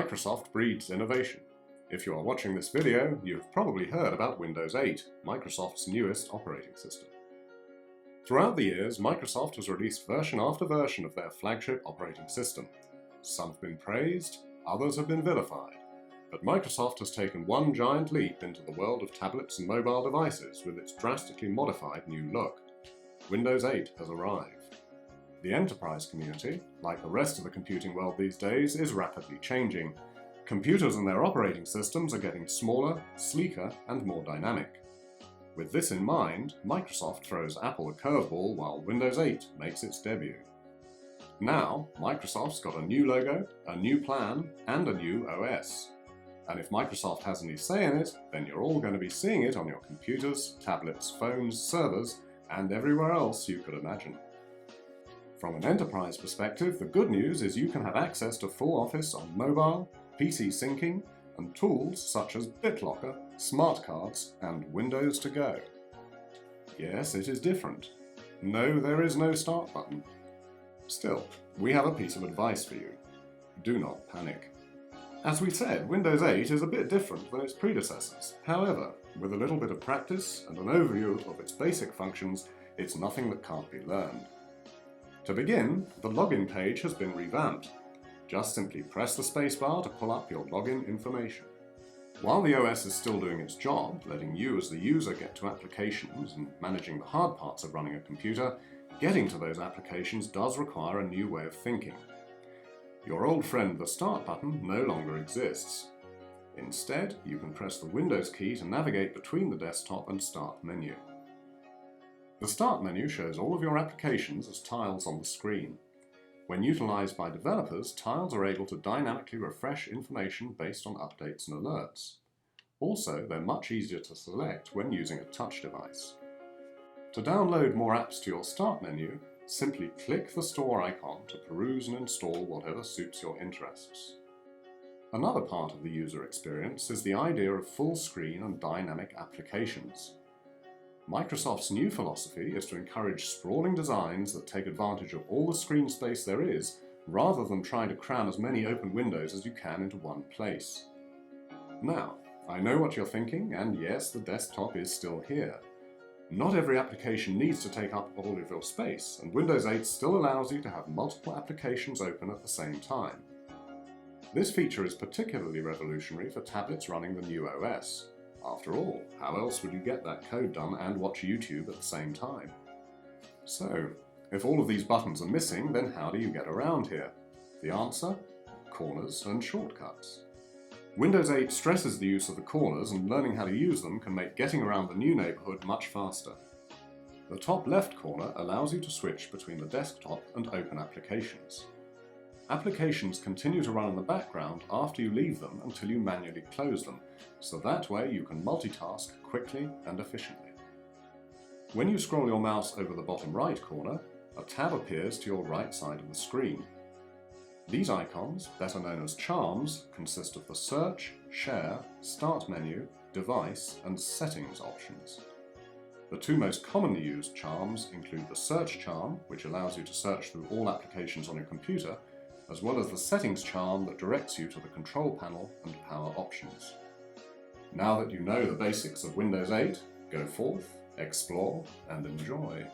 Microsoft breeds innovation. If you are watching this video, you have probably heard about Windows 8, Microsoft's newest operating system. Throughout the years, Microsoft has released version after version of their flagship operating system. Some have been praised, others have been vilified. But Microsoft has taken one giant leap into the world of tablets and mobile devices with its drastically modified new look. Windows 8 has arrived. The enterprise community, like the rest of the computing world these days, is rapidly changing. Computers and their operating systems are getting smaller, sleeker, and more dynamic. With this in mind, Microsoft throws Apple a curveball while Windows 8 makes its debut. Now, Microsoft's got a new logo, a new plan, and a new OS. And if Microsoft has any say in it, then you're all going to be seeing it on your computers, tablets, phones, servers, and everywhere else you could imagine. From an enterprise perspective, the good news is you can have access to full Office on mobile, PC syncing, and tools such as BitLocker, smart cards, and Windows to Go. Yes, it is different. No, there is no start button. Still, we have a piece of advice for you. Do not panic. As we said, Windows 8 is a bit different than its predecessors. However, with a little bit of practice and an overview of its basic functions, it's nothing that can't be learned. To begin, the login page has been revamped. Just simply press the spacebar to pull up your login information. While the OS is still doing its job, letting you as the user get to applications and managing the hard parts of running a computer, getting to those applications does require a new way of thinking. Your old friend the Start button no longer exists. Instead, you can press the Windows key to navigate between the desktop and Start menu. The Start menu shows all of your applications as tiles on the screen. When utilized by developers, tiles are able to dynamically refresh information based on updates and alerts. Also, they're much easier to select when using a touch device. To download more apps to your Start menu, simply click the Store icon to peruse and install whatever suits your interests. Another part of the user experience is the idea of full screen and dynamic applications. Microsoft's new philosophy is to encourage sprawling designs that take advantage of all the screen space there is, rather than trying to cram as many open windows as you can into one place. Now, I know what you're thinking, and yes, the desktop is still here. Not every application needs to take up all of your space, and Windows 8 still allows you to have multiple applications open at the same time. This feature is particularly revolutionary for tablets running the new OS. After all, how else would you get that code done and watch YouTube at the same time? So, if all of these buttons are missing, then how do you get around here? The answer? Corners and shortcuts. Windows 8 stresses the use of the corners, and learning how to use them can make getting around the new neighborhood much faster. The top left corner allows you to switch between the desktop and open applications. Applications continue to run in the background after you leave them until you manually close them, so that way you can multitask quickly and efficiently. When you scroll your mouse over the bottom right corner, a tab appears to your right side of the screen. These icons, better known as charms, consist of the Search, Share, Start menu, Device, and Settings options. The two most commonly used charms include the Search charm, which allows you to search through all applications on your computer, as well as the Settings charm that directs you to the Control panel and Power options. Now that you know the basics of Windows 8, go forth, explore, and enjoy.